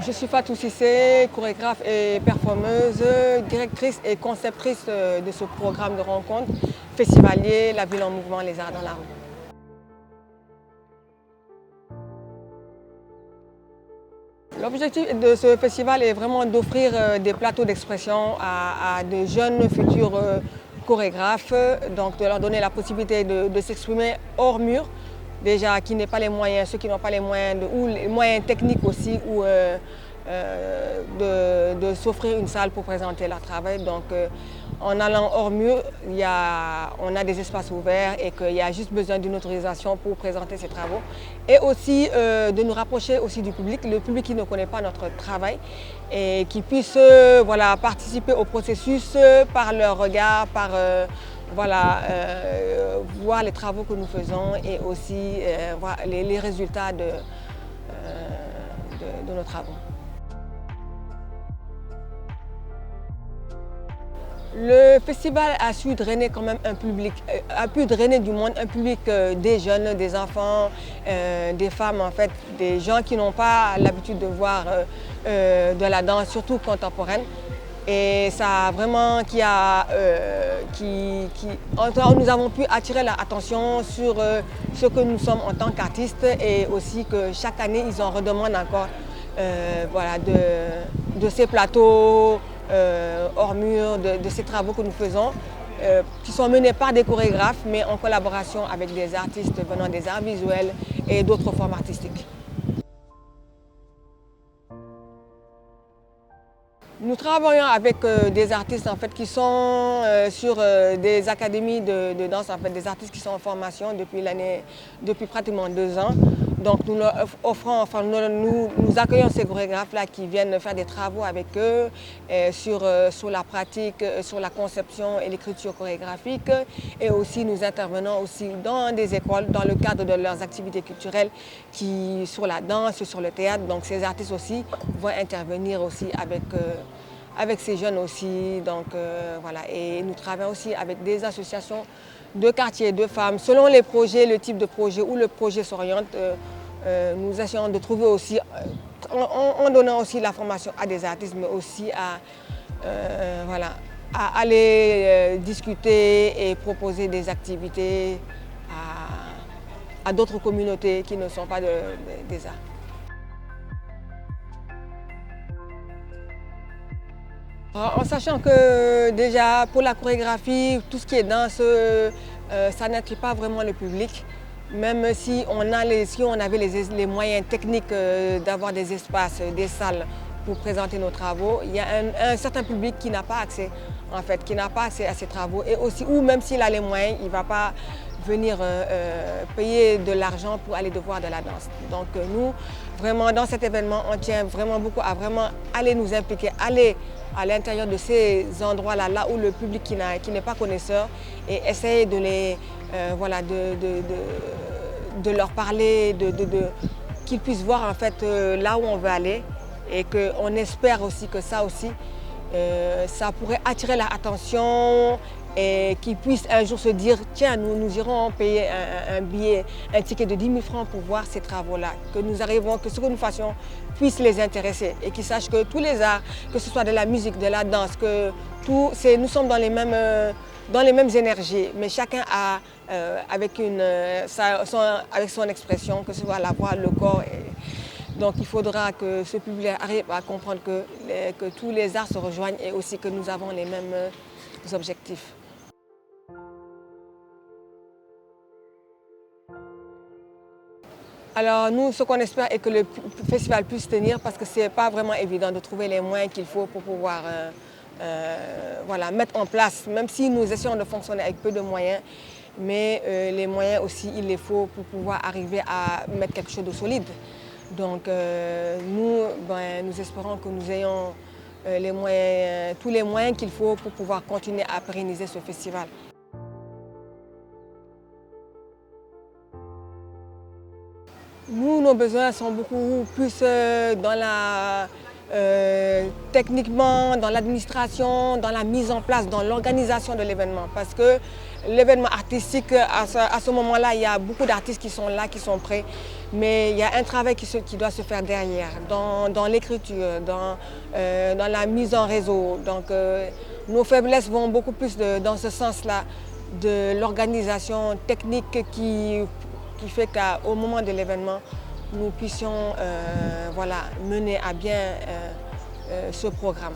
Je suis Fatou Cissé, chorégraphe et performeuse, directrice et conceptrice de ce programme de rencontre festivalier La Ville en Mouvement, les Arts dans la rue. L'objectif de ce festival est vraiment d'offrir des plateaux d'expression à de jeunes futurs chorégraphes, donc de leur donner la possibilité de s'exprimer hors mur, déjà qui n'aient pas les moyens, ceux qui n'ont pas les moyens, ou les moyens techniques aussi, ou de s'offrir une salle pour présenter leur travail. Donc en allant hors mur, on a des espaces ouverts et qu'il y a juste besoin d'une autorisation pour présenter ces travaux. Et aussi de nous rapprocher aussi du public, le public qui ne connaît pas notre travail et qui puisse voilà, participer au processus par leur regard, par voir les travaux que nous faisons et aussi voir les résultats de nos travaux. Le festival a su drainer quand même un public, a pu drainer du monde, un public des jeunes, des enfants, des femmes en fait, des gens qui n'ont pas l'habitude de voir de la danse, surtout contemporaine. Et ça a vraiment, nous avons pu attirer leur attention sur ce que nous sommes en tant qu'artistes et aussi que chaque année ils en redemandent encore voilà, de ces plateaux hors mur, de ces travaux que nous faisons, qui sont menés par des chorégraphes, mais en collaboration avec des artistes venant des arts visuels et d'autres formes artistiques. Nous travaillons avec des artistes en fait, qui sont sur des académies de danse, en fait, des artistes qui sont en formation depuis pratiquement 2 ans. Donc nous leur offrons, enfin, nous accueillons ces chorégraphes-là qui viennent faire des travaux avec eux sur la pratique, sur la conception et l'écriture chorégraphique. Et aussi nous intervenons aussi dans des écoles dans le cadre de leurs activités culturelles sur la danse, sur le théâtre. Donc ces artistes aussi vont intervenir aussi avec ces jeunes aussi. Donc, voilà. Et nous travaillons aussi avec des associations de quartiers, de femmes. Selon les projets, le type de projet où le projet s'oriente, nous essayons de trouver aussi, en donnant aussi la formation à des artistes, mais aussi voilà, à aller discuter et proposer des activités à d'autres communautés qui ne sont pas des arts. En sachant que déjà pour la chorégraphie, tout ce qui est danse, ça n'attire pas vraiment le public. Même si on avait les moyens techniques d'avoir des espaces, des salles pour présenter nos travaux, il y a un certain public qui n'a pas accès, en fait, qui n'a pas accès à ces travaux. Et aussi, ou même s'il a les moyens, il ne va pas venir payer de l'argent pour aller voir de la danse. Donc nous, vraiment, dans cet événement, on tient vraiment beaucoup à vraiment aller nous impliquer, aller à l'intérieur de ces endroits-là, là où le public qui n'est pas connaisseur, et essayer de voilà, de leur parler, qu'ils puissent voir en fait là où on veut aller, et qu'on espère aussi que ça aussi, ça pourrait attirer leur attention et qu'ils puissent un jour se dire tiens, nous irons payer un billet, un ticket de 10 000 francs pour voir ces travaux-là, que nous arrivons, que ce que nous fassions puisse les intéresser et qu'ils sachent que tous les arts, que ce soit de la musique, de la danse, que nous sommes dans les mêmes énergies, mais chacun a avec son expression, que ce soit la voix, le corps. Donc il faudra que ce public arrive à comprendre que tous les arts se rejoignent et aussi que nous avons les mêmes objectifs. Alors nous, ce qu'on espère est que le festival puisse tenir parce que ce n'est pas vraiment évident de trouver les moyens qu'il faut pour pouvoir voilà, mettre en place, même si nous essayons de fonctionner avec peu de moyens, mais les moyens aussi, il les faut pour pouvoir arriver à mettre quelque chose de solide. Donc nous espérons que nous ayons tous les moyens qu'il faut pour pouvoir continuer à pérenniser ce festival. Nous, nos besoins sont beaucoup plus techniquement, dans l'administration, dans la mise en place, dans l'organisation de l'événement. Parce que l'événement artistique, à ce moment-là, il y a beaucoup d'artistes qui sont là, qui sont prêts, mais il y a un travail qui doit se faire derrière, dans l'écriture, dans la mise en réseau. Donc, nos faiblesses vont beaucoup plus dans ce sens-là, de l'organisation technique qui fait qu'au moment de l'événement, nous puissions voilà, mener à bien ce programme.